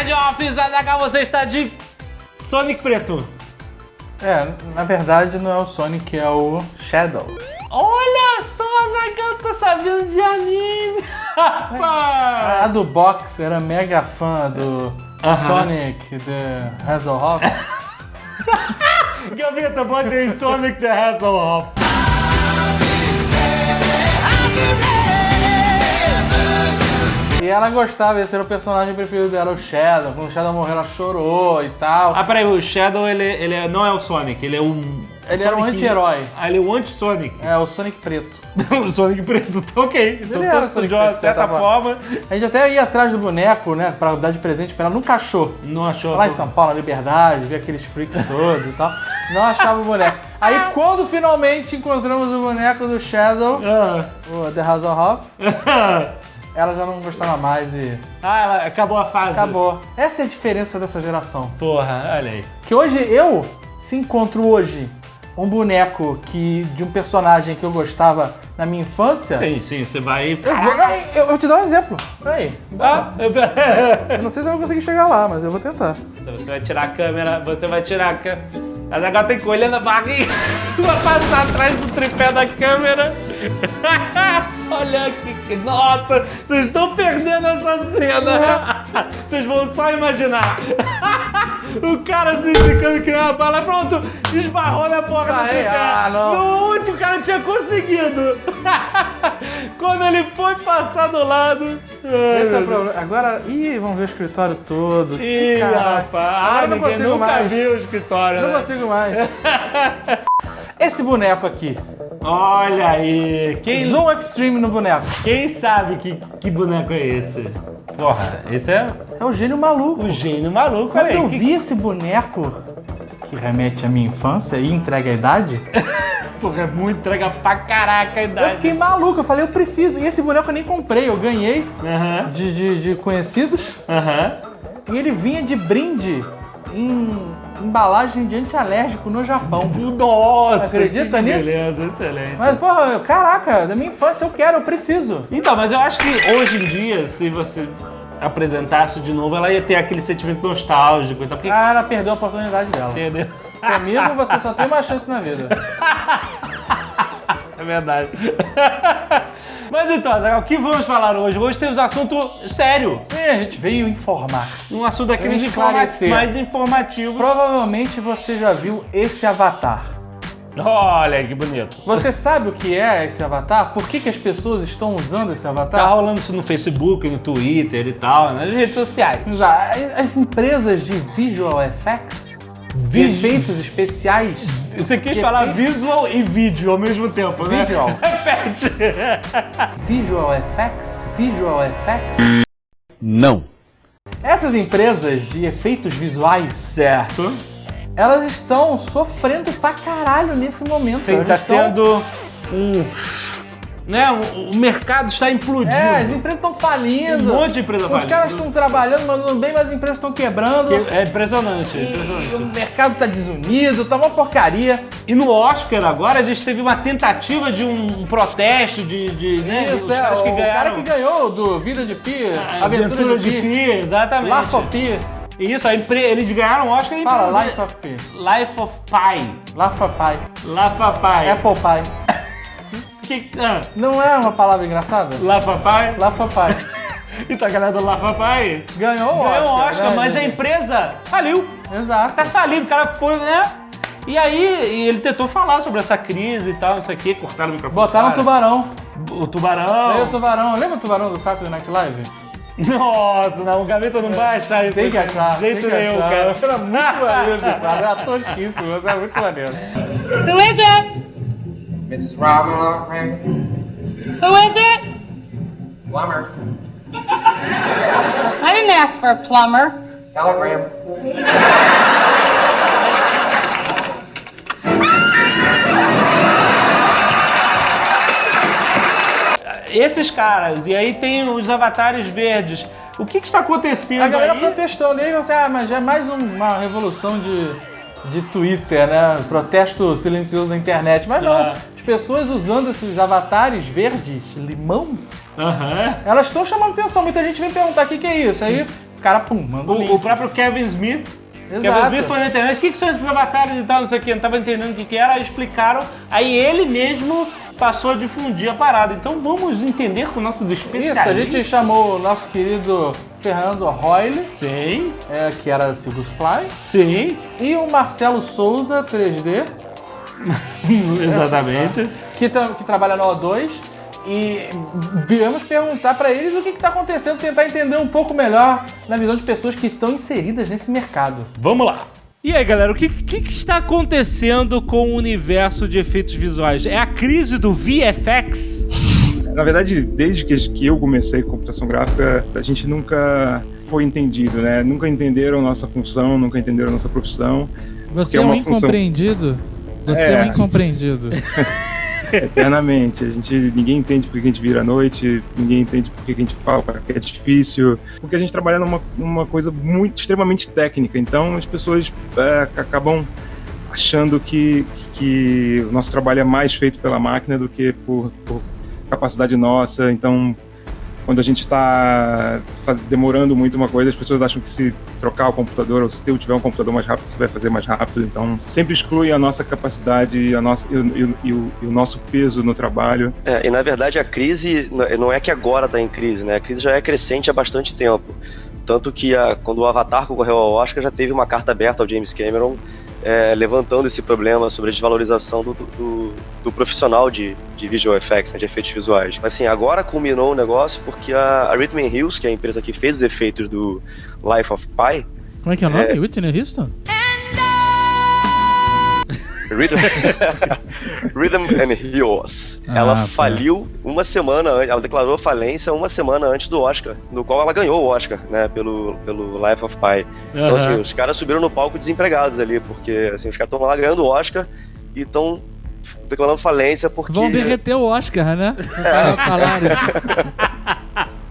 de Office, Azaghal, você está de Sonic preto. Na verdade não é o Sonic, é o Shadow. Olha só, Azaghal, tô sabendo de anime. A do Box era mega fã do Sonic the Hasselhoff. Gaveta, bote aí Sonic the Hasselhoff. E ela gostava, esse era o personagem preferido dela, o Shadow. Quando o Shadow morreu, ela chorou e tal. Ah, peraí, o Shadow, ele não é o Sonic, ele é um... Ele era um anti-herói. Ah, ele é um anti-Sonic. É, o Sonic preto. O Sonic preto, tá ok. Então, Ele era o Sonic de uma preto, certa forma... A gente até ia atrás do boneco, né, pra dar de presente pra ela, nunca achou. Não achou? Lá em São Paulo, na Liberdade, via aqueles freaks todos e tal. Não achava o boneco. Aí quando finalmente encontramos o boneco do Shadow, o The Hasselhoff, ela já não gostava mais e... Ah, ela acabou a fase. Acabou. Essa é a diferença dessa geração. Porra, olha aí. Que hoje se encontro hoje um boneco de um personagem que eu gostava na minha infância... Sim, você vai... Eu vou te dar um exemplo. Peraí. Eu não sei se eu vou conseguir chegar lá, mas eu vou tentar. Então você vai tirar a câmera, Mas agora tem que olhar na barriga, vai passar atrás do tripé da câmera. Olha que... Nossa, vocês estão perdendo essa cena. Vocês vão só imaginar. O cara se esticando que nem uma bala. Pronto, esbarrou na porta do tripé. No outro o cara tinha conseguido. Quando ele foi passar do lado... Esse é o problema. Agora, vamos ver o escritório todo. Ih, rapaz, ninguém nunca viu o escritório, Não né? consigo mais. Esse boneco aqui. Olha aí. Zoom Extreme no boneco. Quem sabe que boneco é esse? Porra, esse é o gênio maluco. O gênio maluco, Quando olha aí. eu vi esse boneco, que remete à minha infância e entrega a idade... Porra, é muito entrega pra caraca a idade. Eu fiquei maluco, eu falei, eu preciso. E esse boneco eu nem comprei, eu ganhei de conhecidos. E ele vinha de brinde em embalagem de antialérgico no Japão. Nossa, acredita nisso? Beleza, excelente. Mas, porra, caraca, da minha infância eu preciso. Então, mas eu acho que hoje em dia, se você apresentasse de novo, ela ia ter aquele sentimento nostálgico. Então, porque... ela perdeu a oportunidade dela. Perdeu. Comigo você só tem uma chance na vida. É verdade. Mas então, Azaghal, o que vamos falar hoje? Hoje temos um assunto sério. Sim, a gente veio informar. Um assunto daqueles esclarecer. mais informativo. Provavelmente você já viu esse avatar. Olha que bonito. Você sabe o que é esse avatar? Por que as pessoas estão usando esse avatar? Tá rolando isso no Facebook, no Twitter e tal, nas redes sociais. As empresas de visual effects, de efeitos especiais. Você quis falar visual e vídeo ao mesmo tempo, né? Visual. Repete. Visual effects? Não. Essas empresas de efeitos visuais, certo, elas estão sofrendo pra caralho nesse momento. Sim, tá tendo né? O mercado está implodindo. As empresas estão falindo. Um monte de empresa falindo. Os caras estão trabalhando, mandando bem, mas as empresas estão quebrando. É impressionante, impressionante. E o mercado tá desunido, tá uma porcaria. E no Oscar agora a gente teve uma tentativa de um protesto né? Isso, o cara que ganhou do Vida de Pi, Aventura de Pi, exatamente. Life of Pi. Isso, eles ganharam o Oscar. Fala, Life of Pi. Life of Pi. Life of Pi. Life of Pi. Apple Pie. Não é uma palavra engraçada? Life of Pi? Life of Pi. Então a galera do Life of Pi ganhou o Oscar, né? Mas a empresa faliu. Exato. Tá falido, o cara foi, né? E aí ele tentou falar sobre essa crise e tal, não sei o que, cortaram o microfone. Botaram o tubarão. O tubarão. Veio o tubarão. Lembra o tubarão do Saturday Night Live? Nossa, não, o Gaveta não vai achar isso. Tem que achar. De jeito nenhum, cara. Era muito maneiro esse quadro, era tosquíssimo, mas é muito maneiro. Who is it? Mrs. Robin. Who is it? Plumber. I didn't ask for a plumber. Telegram. Esses caras, e aí tem os avatares verdes. O que está acontecendo aí? A galera protestando aí, você, mas já é mais uma revolução de Twitter, né? Protesto silencioso na internet. Mas não, as pessoas usando esses avatares verdes, limão, elas estão chamando atenção. Muita gente vem perguntar o que é isso. Aí cara, pum, manda o link. O próprio Kevin Smith. Exato. Kevin Smith foi na internet, o que são esses avatares e tal, não sei o que, não tava entendendo o que era, aí explicaram, aí ele mesmo passou a difundir a parada. Então vamos entender com nossos especialistas. Isso, a gente chamou o nosso querido Fernando Royle, Sim, que era Sigus Fly, sim, e o Marcelo Souza, 3D, exatamente. que trabalha no O2. E viemos perguntar pra eles o que tá acontecendo, tentar entender um pouco melhor na visão de pessoas que estão inseridas nesse mercado. Vamos lá. E aí, galera, o que está acontecendo com o universo de efeitos visuais? É a crise do VFX? Na verdade, desde que eu comecei com computação gráfica, a gente nunca foi entendido, né? Nunca entenderam nossa função, nunca entenderam nossa profissão. Você é um incompreendido? Você é um incompreendido. Eternamente. Ninguém entende por que a gente vira à noite, ninguém entende por que a gente fala que é difícil, porque a gente trabalha numa coisa extremamente técnica, então as pessoas acabam achando que o nosso trabalho é mais feito pela máquina do que por capacidade nossa. Então, quando a gente está demorando muito uma coisa, as pessoas acham que se trocar o computador ou se tiver um computador mais rápido, você vai fazer mais rápido. Então, sempre exclui a nossa capacidade e o nosso peso no trabalho. E na verdade a crise não é que agora está em crise, né? A crise já é crescente há bastante tempo. Tanto que quando o Avatar concorreu ao Oscar, já teve uma carta aberta ao James Cameron levantando esse problema sobre a desvalorização do profissional de visual effects, né, de efeitos visuais. Assim, agora culminou o negócio porque a Whitney Hills, que é a empresa que fez os efeitos do Life of Pi... Como é que é o nome? Whitney Houston? Rhythm and Hills. Ela faliu uma semana antes, ela declarou falência uma semana antes do Oscar, no qual ela ganhou o Oscar, né, pelo Life of Pi. Então, assim, os caras subiram no palco desempregados ali, porque, assim, os caras estão lá ganhando o Oscar e estão declarando falência porque... Vão derreter o Oscar, né? O salário.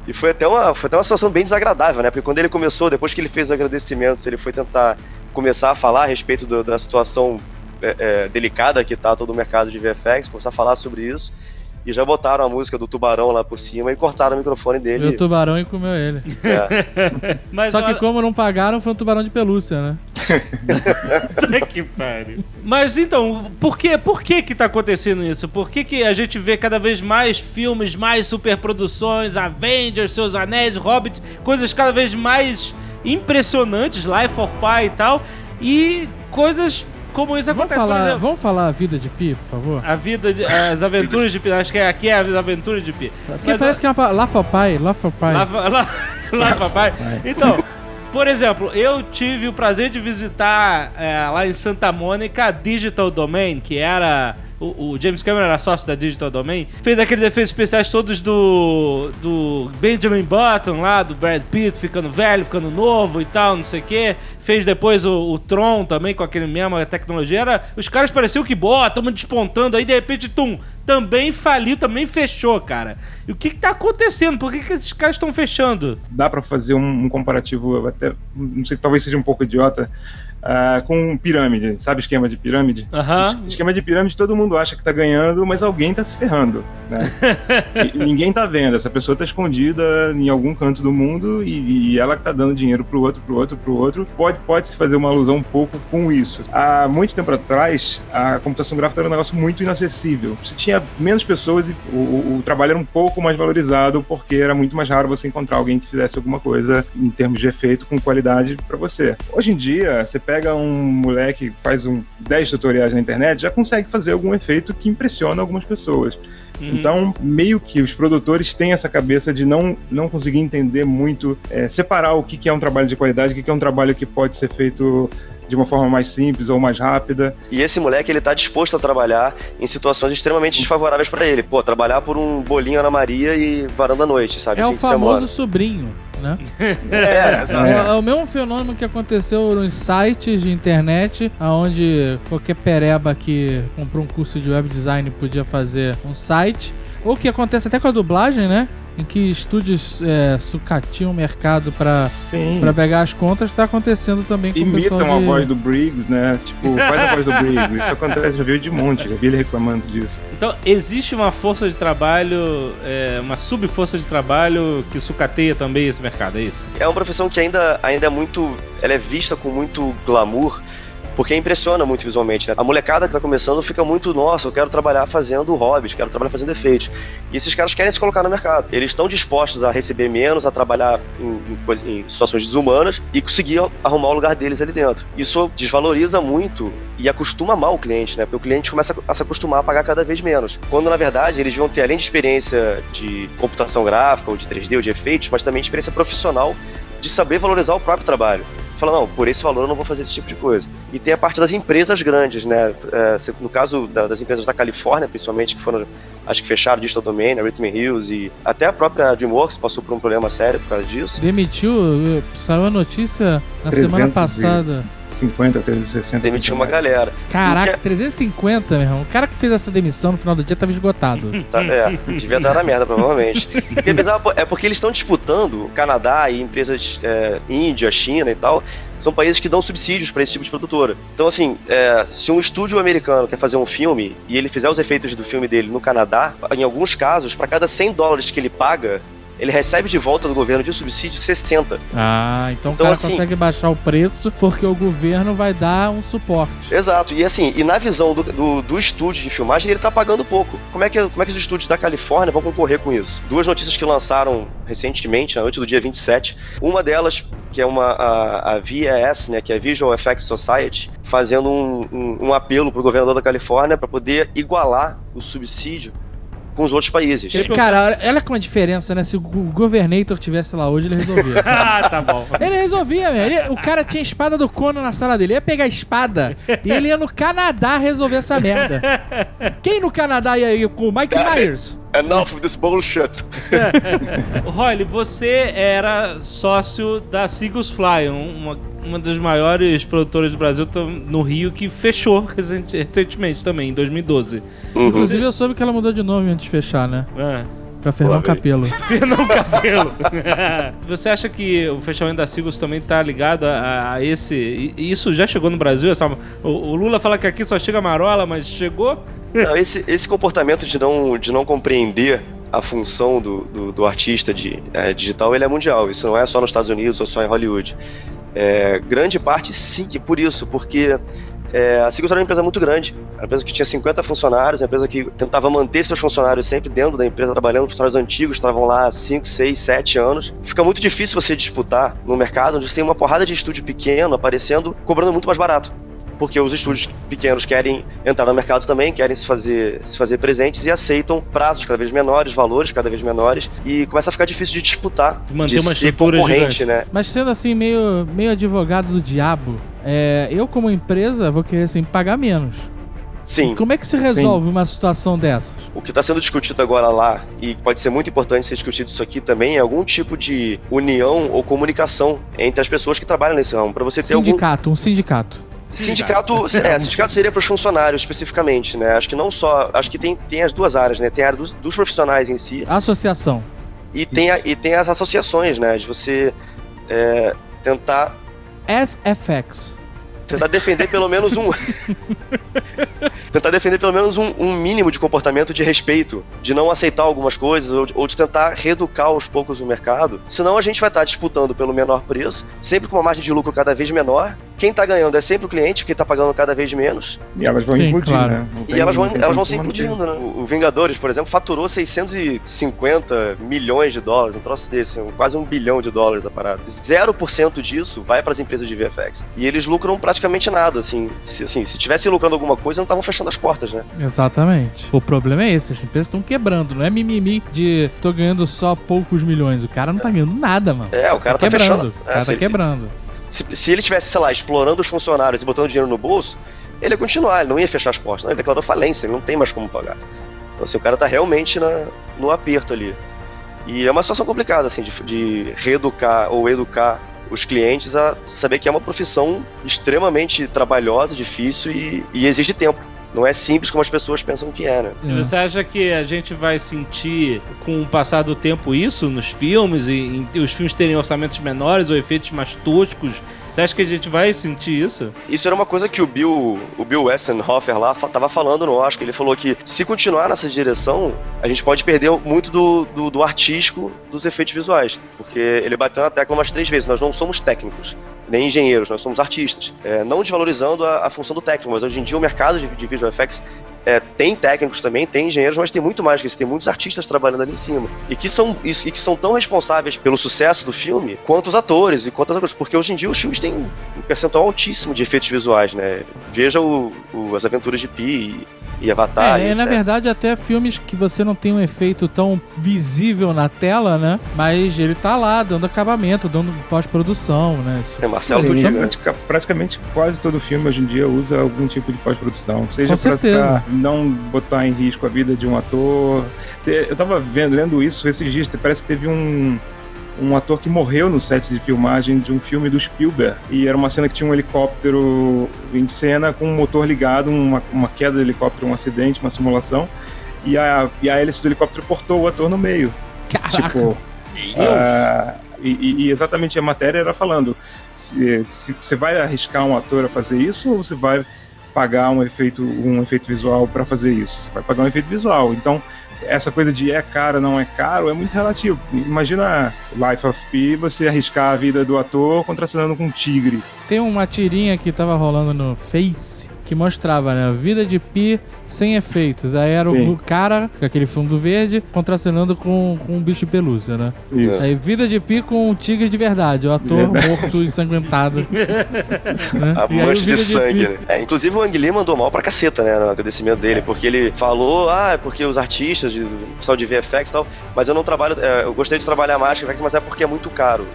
E foi até uma situação bem desagradável, né? Porque quando ele começou, depois que ele fez os agradecimentos, ele foi tentar começar a falar a respeito da situação delicada que tá todo o mercado de VFX, começar a falar sobre isso, e já botaram a música do tubarão lá por cima e cortaram o microfone dele. E o tubarão e comeu ele. Mas só que como não pagaram, foi um tubarão de pelúcia, né? Que pariu. Mas então, por que tá acontecendo isso? Por que a gente vê cada vez mais filmes, mais superproduções, Avengers, Seus Anéis, Hobbit, coisas cada vez mais impressionantes, Life of Pi e tal, e coisas como isso acontece, por exemplo. Vamos falar a vida de Pi, por favor? As aventuras de Pi. Acho que aqui é as aventuras de Pi. Porque mas parece que é uma Life of Pi. Life of Pi. Então, por exemplo, eu tive o prazer de visitar lá em Santa Mônica a Digital Domain, que era... O James Cameron era sócio da Digital Domain. Fez aqueles efeitos especiais todos do Benjamin Button lá, do Brad Pitt ficando velho, ficando novo e tal, não sei o que. Fez depois o Tron também com aquele mesma tecnologia. Os caras pareciam que, estamos despontando. Aí de repente, também faliu, também fechou, cara. E o que tá acontecendo? Por que esses caras estão fechando? Dá pra fazer um comparativo, até, não sei, talvez seja um pouco idiota, com pirâmide, sabe esquema de pirâmide? Esquema de pirâmide todo mundo acha que tá ganhando, mas alguém tá se ferrando, né? E ninguém tá vendo, essa pessoa tá escondida em algum canto do mundo e ela que tá dando dinheiro pro outro. Pode-se fazer uma alusão um pouco com isso. Há muito tempo atrás, a computação gráfica era um negócio muito inacessível. Você tinha menos pessoas e o trabalho era um pouco mais valorizado porque era muito mais raro você encontrar alguém que fizesse alguma coisa em termos de efeito com qualidade pra você. Hoje em dia, você pega um moleque que faz 10 tutoriais na internet, já consegue fazer algum efeito que impressiona algumas pessoas. Então, meio que os produtores têm essa cabeça de não conseguir entender muito, separar o que é um trabalho de qualidade, o que é um trabalho que pode ser feito de uma forma mais simples ou mais rápida. E esse moleque, ele tá disposto a trabalhar em situações extremamente desfavoráveis pra ele. Trabalhar por um bolinho Ana Maria e varanda à noite, sabe? É o famoso sobrinho, né? É o mesmo fenômeno que aconteceu nos sites de internet, onde qualquer pereba que comprou um curso de web design podia fazer um site, ou que acontece até com a dublagem, né? em que estúdios sucatiam o mercado pra pegar as contas, tá acontecendo também com o pessoal Imitam a voz do Briggs, né? Tipo, faz a voz do Briggs. Isso acontece, já viu de monte, já vi ele reclamando disso. Então, existe uma força de trabalho, uma subforça de trabalho que sucateia também esse mercado, é isso? É uma profissão que ainda é muito... Ela é vista com muito glamour, porque impressiona muito visualmente, né? A molecada que tá começando fica muito, nossa, eu quero trabalhar fazendo hobbies, quero trabalhar fazendo efeitos. E esses caras querem se colocar no mercado. Eles estão dispostos a receber menos, a trabalhar em situações desumanas e conseguir arrumar o lugar deles ali dentro. Isso desvaloriza muito e acostuma mal o cliente, né? Porque o cliente começa a se acostumar a pagar cada vez menos. Quando, na verdade, eles vão ter, além de experiência de computação gráfica, ou de 3D, ou de efeitos, mas também experiência profissional de saber valorizar o próprio trabalho. Fala, não, por esse valor eu não vou fazer esse tipo de coisa. E tem a parte das empresas grandes, né? No caso das empresas da Califórnia, principalmente, que foram, acho que fecharam Digital Domain, a Rhythm Hills, e até a própria DreamWorks passou por um problema sério por causa disso. Demitiu, saiu a notícia na semana passada. 50, 360. Demitiu uma galera. Caraca, 350, meu irmão. O cara que fez essa demissão no final do dia tava esgotado. Devia estar na merda, provavelmente. O que é bizarro é porque eles estão disputando, Canadá e empresas Índia, China e tal, são países que dão subsídios para esse tipo de produtora. Então, assim, se um estúdio americano quer fazer um filme e ele fizer os efeitos do filme dele no Canadá, em alguns casos, para cada $100 que ele paga, ele recebe de volta do governo de subsídio 60. Então o cara assim, consegue baixar o preço porque o governo vai dar um suporte. Exato. E assim, na visão do estúdio de filmagem, ele tá pagando pouco. Como é que os estúdios da Califórnia vão concorrer com isso? Duas notícias que lançaram recentemente, na noite do dia 27. Uma delas, que é a VES, né, que é Visual Effects Society, fazendo um apelo pro governador da Califórnia para poder igualar o subsídio com os outros países. Cara, olha como a diferença, né? Se o Governator tivesse lá hoje, ele resolvia. Tá bom. Ele resolvia, velho. O cara tinha a espada do Conan na sala dele. Ele ia pegar a espada e ele ia no Canadá resolver essa merda. Quem no Canadá ia ir com o Mike Myers? Enough of this bullshit. Royle, você era sócio da Seagulls Fly, uma das maiores produtoras do Brasil no Rio, que fechou recentemente também, em 2012. Inclusive eu soube que ela mudou de nome antes de fechar, né? Pra Fernão Capelo. Fernão Capelo. Você acha que o fechamento da Seagulls também tá ligado a esse... Isso já chegou no Brasil? O Lula fala que aqui só chega marola, mas chegou? Não, esse comportamento de não compreender a função do artista digital, ele é mundial. Isso não é só nos Estados Unidos ou só em Hollywood. Grande parte, sim, que por isso, porque a Seagulls era uma empresa muito grande, uma empresa que tinha 50 funcionários, uma empresa que tentava manter seus funcionários sempre dentro da empresa, trabalhando, funcionários antigos, estavam lá há 5, 6, 7 anos. Fica muito difícil você disputar no mercado onde você tem uma porrada de estúdio pequeno aparecendo, cobrando muito mais barato. Porque os estúdios pequenos querem entrar no mercado também, querem se fazer presentes e aceitam prazos cada vez menores, valores cada vez menores, e começa a ficar difícil de disputar, manter uma ser estrutura concorrente, gigante, né? Mas sendo assim, meio advogado do diabo, eu como empresa vou querer assim, pagar menos. Sim. E como é que se resolve uma situação dessas? O que está sendo discutido agora lá, e pode ser muito importante ser discutido isso aqui também, é algum tipo de união ou comunicação entre as pessoas que trabalham nesse ramo, para você ter um sindicato. Sindicato seria para os funcionários especificamente, né? Acho que não só, acho que tem as duas áreas, né? Tem a área dos profissionais em si. Associação. E tem as associações, né? De você tentar... SFX. Tentar defender pelo menos um mínimo de comportamento de respeito, de não aceitar algumas coisas ou de tentar reeducar aos poucos o mercado. Senão a gente vai estar disputando pelo menor preço, sempre com uma margem de lucro cada vez menor. Quem está ganhando é sempre o cliente, quem está pagando cada vez menos. E elas vão implodir, claro, né? E elas vão se implodindo, né? O Vingadores, por exemplo, faturou 650 milhões de dólares, um troço desse, quase $1 bilhão a parada. 0% disso vai para as empresas de VFX. E eles lucram praticamente nada, assim. Se tivessem lucrando alguma coisa, não estavam fechando as portas, né? Exatamente. O problema é esse, as empresas estão quebrando, não é mimimi de tô ganhando só poucos milhões. O cara não tá ganhando nada, mano. O cara tá fechando. O cara tá quebrando. Se ele tivesse, sei lá, explorando os funcionários e botando dinheiro no bolso, ele ia continuar, ele não ia fechar as portas. Não, ele declarou falência, ele não tem mais como pagar. Então, assim, o cara tá realmente no aperto ali. E é uma situação complicada, assim, de reeducar ou educar os clientes a saber que é uma profissão extremamente trabalhosa, difícil e exige tempo. não é simples como as pessoas pensam que é, né? E você acha que a gente vai sentir, com o passar do tempo, isso nos filmes? E os filmes terem orçamentos menores ou efeitos mais toscos? Você acha que a gente vai sentir isso? Isso era uma coisa que o Bill Westenhofer lá tava falando no Oscar. Ele falou que se continuar nessa direção, a gente pode perder muito do artístico dos efeitos visuais. Porque ele bateu na tecla umas 3 vezes. Nós não somos técnicos, nem engenheiros, nós somos artistas. Não desvalorizando a função do técnico, mas hoje em dia o mercado de visual effects tem técnicos também, tem engenheiros, mas tem muito mais que isso. Tem muitos artistas trabalhando ali em cima. E que são tão responsáveis pelo sucesso do filme quanto os atores e quanto as coisas. Porque hoje em dia os filmes têm um percentual altíssimo de efeitos visuais, né? Veja as Aventuras de Pi e Avatar. E na verdade, até filmes que você não tem um efeito tão visível na tela, né? Mas ele tá lá, dando acabamento, dando pós-produção, né? Marcelo, praticamente quase todo filme hoje em dia usa algum tipo de pós-produção. Seja pra não botar em risco a vida de um ator. Eu tava lendo isso esses dias, parece que teve um ator que morreu no set de filmagem de um filme do Spielberg. E era uma cena que tinha um helicóptero em cena com um motor ligado, uma queda do helicóptero, um acidente, uma simulação. E a hélice do helicóptero cortou o ator no meio. Caraca. Tipo, e exatamente a matéria era falando, se você vai arriscar um ator a fazer isso ou você vai pagar um efeito visual para fazer isso? Você vai pagar um efeito visual. Então, essa coisa de é caro, não é caro, é muito relativo. Imagina Life of Pi, você arriscar a vida do ator contracenando com um tigre. Tem uma tirinha que tava rolando no Face que mostrava, né, a vida de Pi sem efeitos. Aí era o cara, com aquele fundo verde, contracenando com um bicho de pelúcia, né? Isso. Aí vida de Pi com um tigre de verdade, o ator morto, ensanguentado. Né? A mancha de sangue, né? Inclusive o Ang Lee mandou mal pra caceta, né, no agradecimento dele, porque ele falou, porque os artistas, o pessoal de VFX e tal, mas eu não trabalho, eu gostaria de trabalhar mais com VFX, mas é porque é muito caro.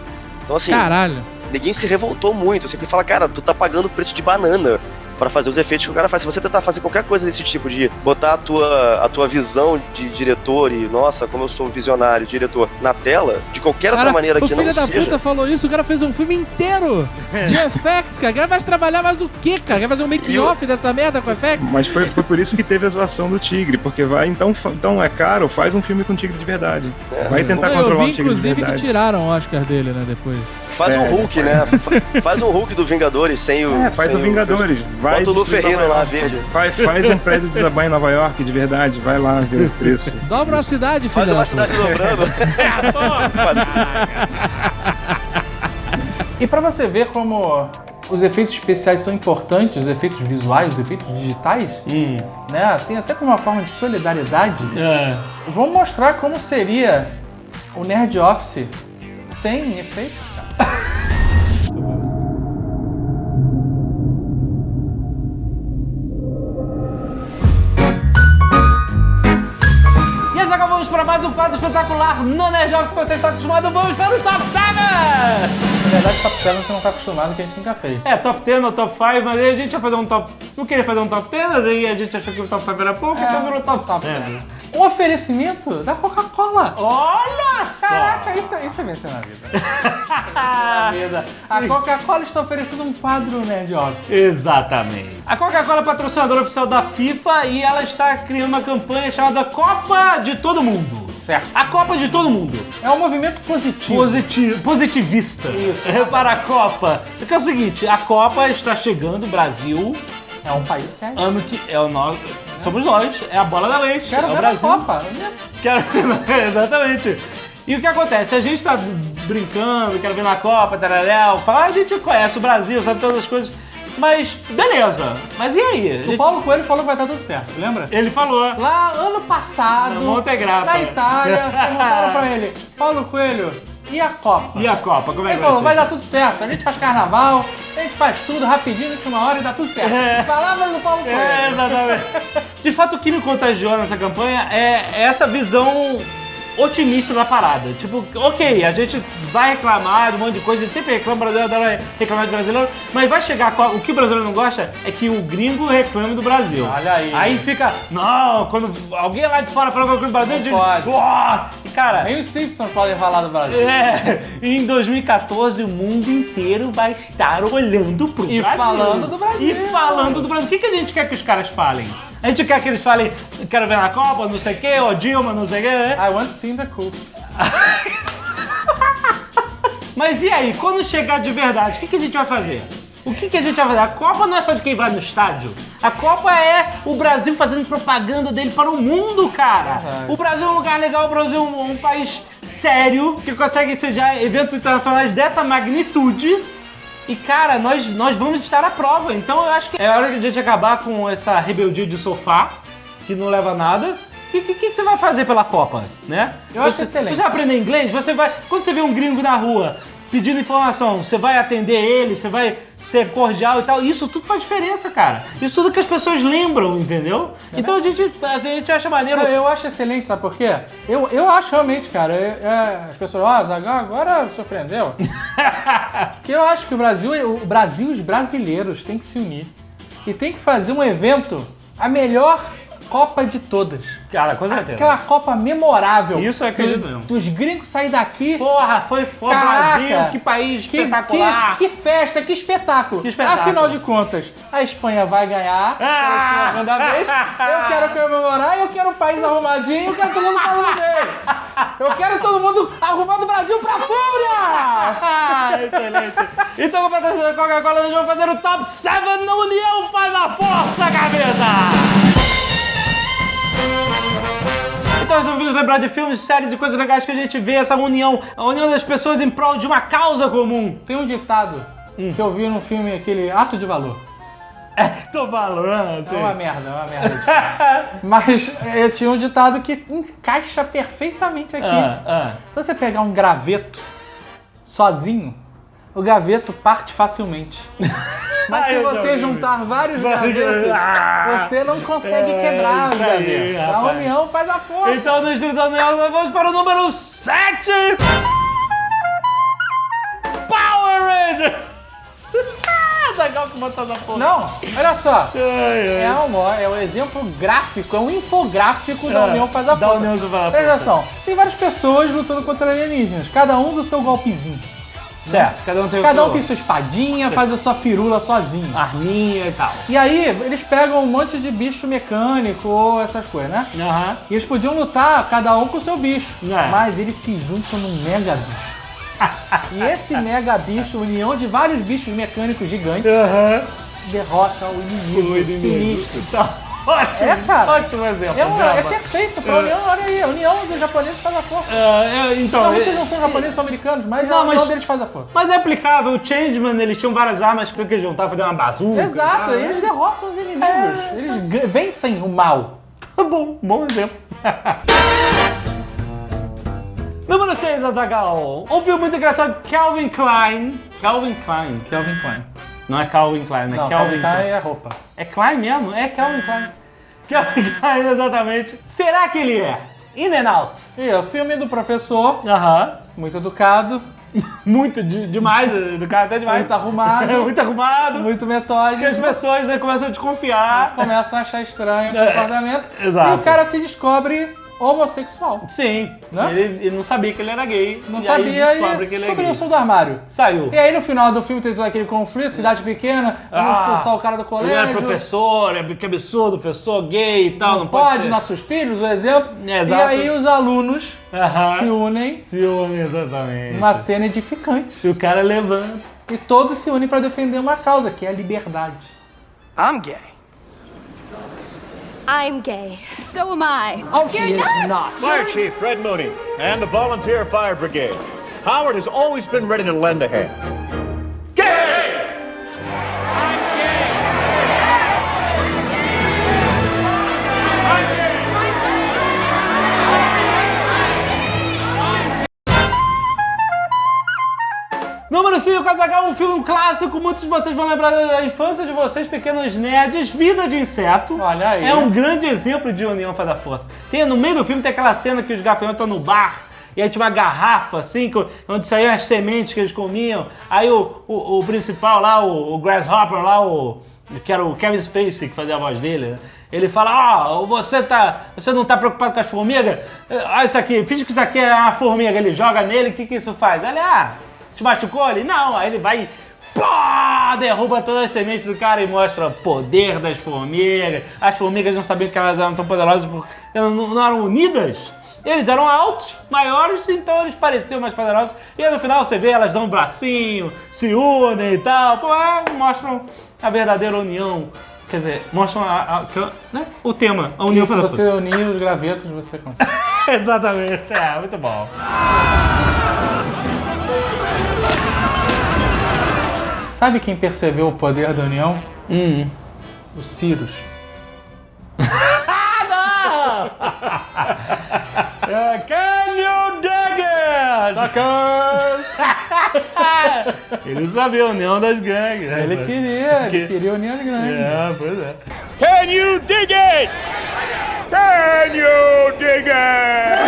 Então assim, caralho, ninguém se revoltou muito, assim, porque fala, cara, tu tá pagando o preço de banana para fazer os efeitos que o cara faz. Se você tentar fazer qualquer coisa desse tipo, de botar a tua visão de diretor e, nossa, como eu sou visionário, diretor, na tela, de qualquer outra maneira que não seja... O filho da puta falou isso, o cara fez um filme inteiro de FX, cara. O cara vai trabalhar mais o quê, cara? Quer fazer um making-off dessa merda com FX? Mas foi por isso que teve a zoação do tigre, porque então é caro, faz um filme com tigre de verdade. Vai tentar controlar o tigre de verdade. Inclusive, que tiraram o Oscar dele, né, depois. Faz um Hulk, né? Faz um Hulk do Vingadores sem o... faz o Vingadores. Bota o Lu Ferreira lá, verde. Faz um prédio desabar em Nova York, de verdade. Vai lá ver o preço. Dobra uma cidade, filho. Faz uma cidade dobrando. E pra você ver como os efeitos especiais são importantes, os efeitos visuais, os efeitos digitais, né? Assim, até como uma forma de solidariedade, vamos mostrar como seria o Nerd Office sem efeitos, cara. E assim acabamos para mais um quadro espetacular no Nerd Office que você está acostumado. Vamos para o Top 7! Na verdade, Top 7 você não tá acostumado, que a gente nunca fez. Top 10 ou Top 5, mas aí a gente ia fazer um Top... Não queria fazer um Top 10, aí a gente achou que o Top 5 era pouco, então virou Top 7. Um oferecimento da Coca-Cola. Olha só! Caraca, isso é vencer na vida. A Coca-Cola está oferecendo um quadro Nerd Office. Exatamente. A Coca-Cola é patrocinadora oficial da FIFA e ela está criando uma campanha chamada Copa de Todo Mundo. Certo. A Copa de Todo Mundo. É um movimento positivo. Positivista. Isso. Para a Copa. Porque é o seguinte, a Copa está chegando, o Brasil... É um país sério. Ano que é o nosso... Somos nós, é a bola da vez. Quero é o ver Brasil. a Copa. Exatamente. E o que acontece? A gente tá brincando, quero ver na Copa, tararéu, a gente conhece o Brasil, sabe todas as coisas, mas beleza. Mas e aí? O Paulo Coelho falou que vai estar tudo certo, lembra? Ele falou. Lá, ano passado, Montegrappa, na Itália, perguntaram pra ele, Paulo Coelho, e a Copa? E a Copa, como é que ele falou, vai dar tudo certo, a gente faz carnaval, a gente faz tudo rapidinho, de uma hora e dá tudo certo. Palavras do Paulo Coelho. Exatamente. De fato, o que me contagiou nessa campanha é essa visão otimista da parada. Tipo, ok, a gente vai reclamar de um monte de coisa, a gente sempre reclama, o brasileiro adora reclamar de brasileiro, mas vai chegar, o que o brasileiro não gosta é que o gringo reclame do Brasil. Olha aí. Aí fica, não, quando alguém lá de fora fala alguma coisa do Brasil, não pode. E cara... Nem os Simpsons podem falar do Brasil. Em 2014 o mundo inteiro vai estar olhando pro E Brasil. falando do Brasil. E falando do Brasil. O que a gente quer que os caras falem? A gente quer que eles falem, quero ver na Copa, não sei o quê, ou Dilma, não sei o quê, né? I want to see the coup. Mas e aí, quando chegar de verdade, o que a gente vai fazer? O que a gente vai fazer? A Copa não é só de quem vai no estádio. A Copa é o Brasil fazendo propaganda dele para o mundo, cara. O Brasil é um lugar legal, o Brasil é um país sério, que consegue sediar eventos internacionais dessa magnitude. E, cara, nós vamos estar à prova. Então eu acho que é hora de a gente acabar com essa rebeldia de sofá, que não leva a nada. O que você vai fazer pela Copa, né? Eu acho excelente. Você vai aprender inglês? Quando você vê um gringo na rua pedindo informação, você vai atender ele, você vai ser cordial e tal. Isso tudo faz diferença, cara. Isso tudo que as pessoas lembram, entendeu? Então a gente acha maneiro. Eu acho excelente, sabe por quê? Eu acho realmente, cara, as pessoas, Zagal agora surpreendeu. Porque eu acho que o Brasil, os brasileiros têm que se unir e tem que fazer um evento, a melhor Copa de todas. Cara, com certeza. Aquela Copa memorável. Isso eu acredito mesmo. Dos gringos sair daqui. Porra, foi Brasil, que país espetacular. Que festa, que espetáculo. Afinal de contas, a Espanha vai ganhar pela segunda vez. Eu quero comemorar, eu quero um país arrumadinho, eu quero todo mundo falando dele. Eu quero todo mundo arrumando o Brasil pra fúria! Excelente. Então, com o patrocínio da Coca-Cola, nós vamos fazer o Top 7 na União Faz a Força, cabeça! Então nós vamos lembrar de filmes, séries e coisas legais que a gente vê, essa união, a união das pessoas em prol de uma causa comum. Tem um ditado que eu vi num filme, aquele Ato de Valor. Tô falando. É uma merda. Mas tinha um ditado que encaixa perfeitamente aqui. Se você pegar um graveto sozinho, o graveto parte facilmente. Mas se você juntar vários gravetos, você não consegue quebrar os gravetos. A união faz a força. Então, no espírito da união, nós vamos para o número 7. Power Rangers. Legal que botou essa porra. Não, olha só. É um exemplo gráfico, é um infográfico da união faz a força. Da união faz a força. Presta atenção, tem várias pessoas lutando contra alienígenas, cada um do seu golpezinho. Certo, cada um tem sua espadinha, faz a sua firula sozinho. Arminha e tal. E aí, eles pegam um monte de bicho mecânico ou essas coisas, né? E eles podiam lutar, cada um com o seu bicho. Mas eles se juntam num mega bicho. E esse mega bicho, união de vários bichos mecânicos gigantes, derrota o inimigo sinistro. Ótimo, cara. Ótimo exemplo. É perfeito pra união, olha aí, a união dos japoneses faz a força. Normalmente eles não são japoneses, são americanos, mas a união deles faz a força. Mas é aplicável, o Changeman, eles tinham várias armas que eles juntavam, fazer uma bazuca. Exato, e eles derrotam os inimigos, eles vencem o mal. Bom exemplo. Número 6, Azaghal. Um filme muito engraçado, Calvin Klein. Calvin Klein. Não é Calvin Klein, né? Calvin Klein é roupa. É Klein mesmo? É Calvin Klein. Calvin Klein, exatamente. Será que ele é? In and Out. O filme do professor, muito educado. Muito demais, educado até demais. Muito arrumado. Muito arrumado. Muito metódico. Que as pessoas começam a desconfiar. Começam a achar estranho o comportamento. Exato. E o cara se descobre homossexual. Sim. Né? Ele não sabia que ele era gay. Não sabia, aí descobre que ele é gay. o do armário. Saiu. E aí no final do filme tem todo aquele conflito, cidade pequena, vamos expulsar o cara do colégio. Ele é professor, que absurdo, professor gay e tal. Não pode, nossos filhos, o exemplo. Exato. E aí os alunos se unem. Se unem, exatamente. Uma cena edificante. E o cara levanta. E todos se unem para defender uma causa, que é a liberdade. I'm gay. I'm gay. So am I. Oh, she is not. Fire Chief Fred Mooney and the Volunteer Fire Brigade. Howard has always been ready to lend a hand. Gay! Número 5, Azaghal, um filme clássico. Muitos de vocês vão lembrar da infância de vocês, pequenos nerds. Vida de Inseto. Olha aí. É um grande exemplo de união faz a força. No meio do filme tem aquela cena que os gafanhotos estão no bar E aí tinha uma garrafa, assim, onde saíam as sementes que eles comiam. Aí o principal lá, o Grasshopper lá, que era o Kevin Spacey que fazia a voz dele, né? Ele fala, você não tá preocupado com as formigas? Olha isso aqui, finge que isso aqui é uma formiga. Ele joga nele, o que isso faz? Ele, te machucou? Ele, não. Aí ele vai e derruba todas as sementes do cara e mostra o poder das formigas. As formigas não sabiam que elas eram tão poderosas porque não eram unidas. Eles eram altos, maiores, então eles pareciam mais poderosos. E aí no final você vê, elas dão um bracinho, se unem e tal. Mostram a verdadeira união. Quer dizer, mostram né? O tema, a união. Se você unir os gravetos, você consegue. Exatamente, muito bom. Sabe quem percebeu o poder da união? O Sirius. Não! Can you dig it? Suckers! Ele sabia a união das gangues. Né? Ele queria a união de gangues. Pois é. Can you dig it? Can you dig it?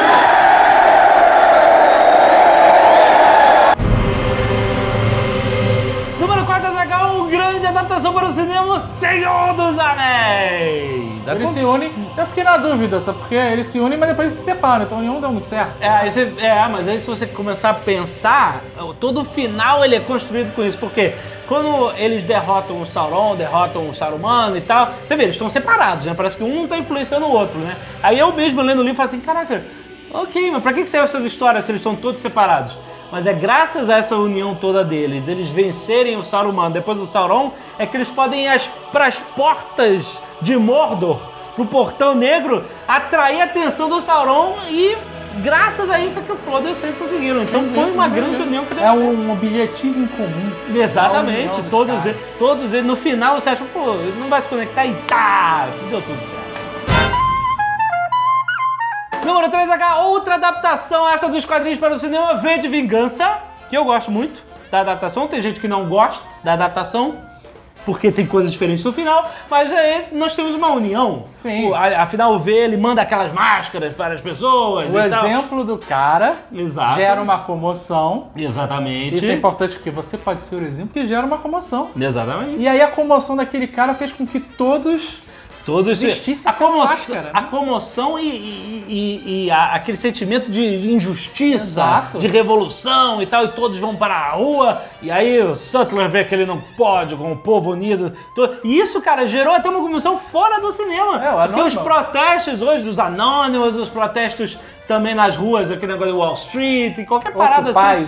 Número 4, uma grande adaptação para o cinema, O Senhor dos Anéis. Eles se unem, eu fiquei na dúvida, sabe? Porque eles se unem, mas depois se separam, então nenhum deu muito certo. Mas aí se você começar a pensar, todo o final ele é construído com isso, porque quando eles derrotam o Sauron, derrotam o Saruman e tal, você vê, eles estão separados, né? Parece que um tá influenciando o outro, né? Aí eu mesmo lendo o livro falo assim, caraca, ok, mas pra que servem essas histórias se eles estão todos separados? Mas é graças a essa união toda deles, eles vencerem o Saruman, depois do Sauron, é que eles podem ir para as portas de Mordor, pro Portão Negro, atrair a atenção do Sauron e graças a isso é que o Frodo e o Sam conseguiram. Então foi uma grande união que deu certo. Um objetivo em comum. Exatamente, todos eles, no final você acha, não vai se conectar e deu tudo certo. Número 3, outra adaptação, essa dos quadrinhos para o cinema, V de Vingança, que eu gosto muito da adaptação. Tem gente que não gosta da adaptação, porque tem coisas diferentes no final, mas aí nós temos uma união. Sim. Afinal, o V, ele manda aquelas máscaras para as pessoas o exemplo do cara gera uma comoção. Exatamente. Isso é importante porque você pode ser o exemplo que gera uma comoção. Exatamente. E aí a comoção daquele cara fez com que todos vestissem a comoção e aquele sentimento de injustiça, exato, de revolução e tal, e todos vão para a rua, e aí o Sutler vê que ele não pode, com o povo unido. E isso, cara, gerou até uma comoção fora do cinema. Porque os protestos hoje dos Anonymous, os protestos também nas ruas, aquele negócio de Wall Street, e qualquer parada assim.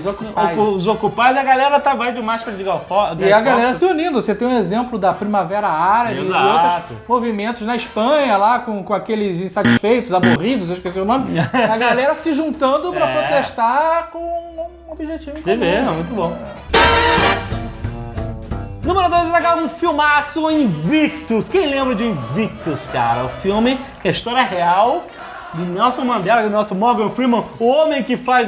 Os Occupys, a galera vai de máscara de galfó. E a galera se unindo. Você tem um exemplo da Primavera Árabe e outros movimentos na Espanha, lá com aqueles insatisfeitos, aborridos, eu esqueci o nome. A galera se juntando pra protestar com um objetivo. Você vê, é muito bom. Número 2, um filmaço, Invictus. Quem lembra de Invictus, cara? O filme, que é a história real de Nelson Mandela, do nosso Morgan Freeman, o homem que faz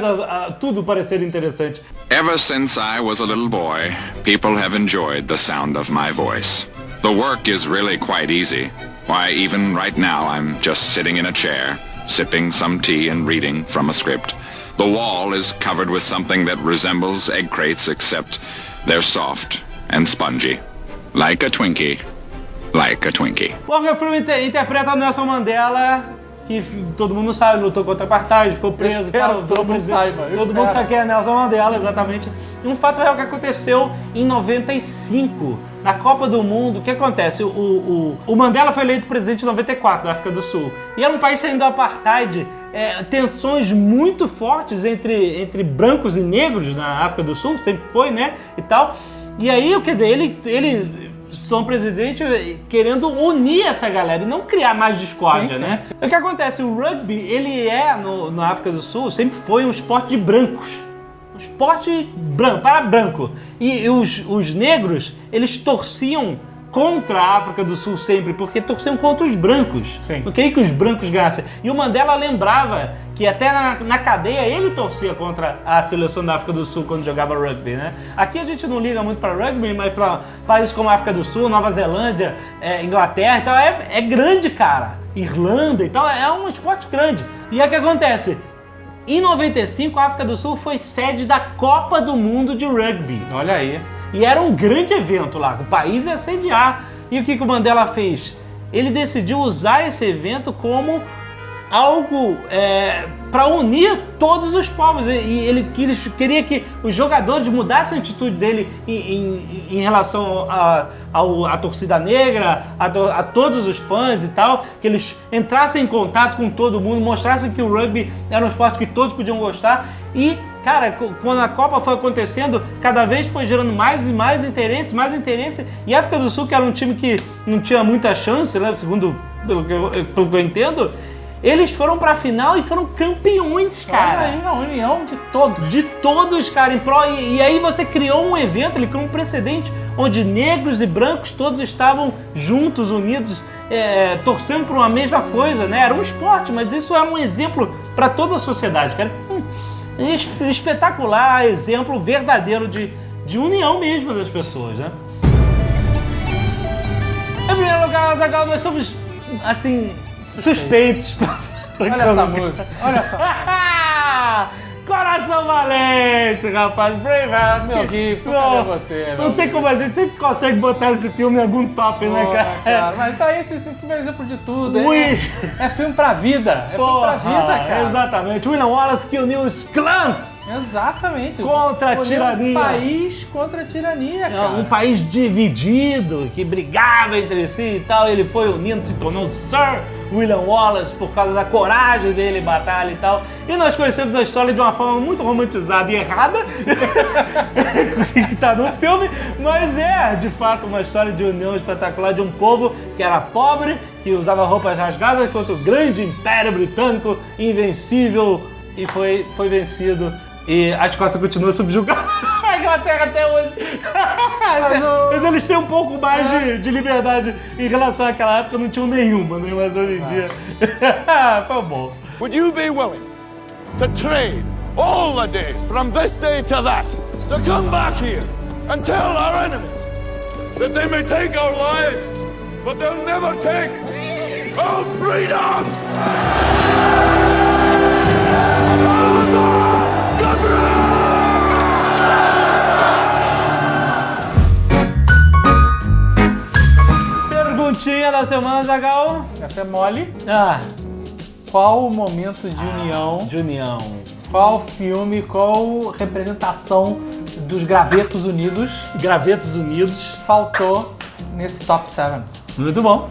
tudo parecer interessante. Ever since I was a little boy, people have enjoyed the sound of my voice. The work is really quite easy. Why, even right now, I'm just sitting in a chair, sipping some tea and reading from a script. The wall is covered with something that resembles egg crates, except they're soft and spongy. Like a Twinkie. Like a Twinkie. Morgan Freeman interpreta o Nelson Mandela, que todo mundo sabe, lutou contra a apartheid, ficou preso e tal. Todo mundo sabe quem é Nelson Mandela, exatamente. E um fato real que aconteceu em 95, na Copa do Mundo. O que acontece? O Mandela foi eleito presidente em 94, da África do Sul. E era um país saindo do apartheid, tensões muito fortes entre brancos e negros na África do Sul, sempre foi, né, e tal. E aí, quer dizer, ele se tornou presidente querendo unir essa galera e não criar mais discórdia, né? O que acontece? O rugby, ele na África do Sul, sempre foi um esporte de brancos. Um esporte branco, para branco. E os negros, eles torciam contra a África do Sul sempre, porque torciam contra os brancos. Sim. Não queria que os brancos ganhassem. E o Mandela lembrava que até na cadeia ele torcia contra a seleção da África do Sul quando jogava rugby, né? Aqui a gente não liga muito para rugby, mas para países como a África do Sul, Nova Zelândia, Inglaterra e tal, é grande, cara. Irlanda e tal, é um esporte grande. E aí o que acontece? Em 95, a África do Sul foi sede da Copa do Mundo de Rugby. Olha aí. E era um grande evento lá, o país ia sediar. E o que o Mandela fez? Ele decidiu usar esse evento como algo para unir todos os povos. E ele queria que os jogadores mudassem a atitude dele em relação à torcida negra, a todos os fãs e tal, que eles entrassem em contato com todo mundo, mostrassem que o rugby era um esporte que todos podiam gostar. E, cara, quando a Copa foi acontecendo, cada vez foi gerando mais e mais interesse. E a África do Sul, que era um time que não tinha muita chance, né, segundo pelo que eu entendo, eles foram pra final e foram campeões, cara. Olha aí, a união de todos. De todos, cara, em prol. E aí você criou um evento, ele criou um precedente onde negros e brancos todos estavam juntos, unidos, torcendo por uma mesma coisa, né? Era um esporte, mas isso era um exemplo pra toda a sociedade, cara. Espetacular, exemplo verdadeiro de união mesmo das pessoas, né? Em primeiro lugar, Azaghal, nós somos, assim, suspeitos pra Olha essa música, olha só. Coração Valente, rapaz, Braveheart. Meu Gibson, cadê você? Não tem como a gente sempre consegue botar esse filme em algum top, né, cara? Mas tá aí, esse filme é exemplo de tudo. Ui. É filme pra vida. É filme pra vida, cara. Exatamente. William Wallace que uniu os clãs. Exatamente. Contra a tirania. Um país contra a tirania, cara. Um país dividido, que brigava entre si e tal. Ele foi unindo, se tornou Sir William Wallace por causa da coragem dele em batalha e tal. E nós conhecemos a história de uma forma muito romantizada e errada, que tá no filme, mas é, de fato, uma história de união espetacular de um povo que era pobre, que usava roupas rasgadas contra o grande Império Britânico, invencível, e foi vencido. E a Escócia continua subjugada. A Inglaterra até hoje. Mas eles têm um pouco mais de liberdade em relação àquela época, não tinham nenhuma, né? Mas hoje em dia. Foi bom. Would you be willing to trade all the days from this day to that to come back here and tell our enemies that they may take our lives, but they'll never take our freedom? Perguntinha da semana, Azaghal. Essa é mole. Qual o momento de união? De união. Qual filme, qual representação dos Gravetos Unidos? Gravetos Unidos. Faltou nesse top 7. Muito bom.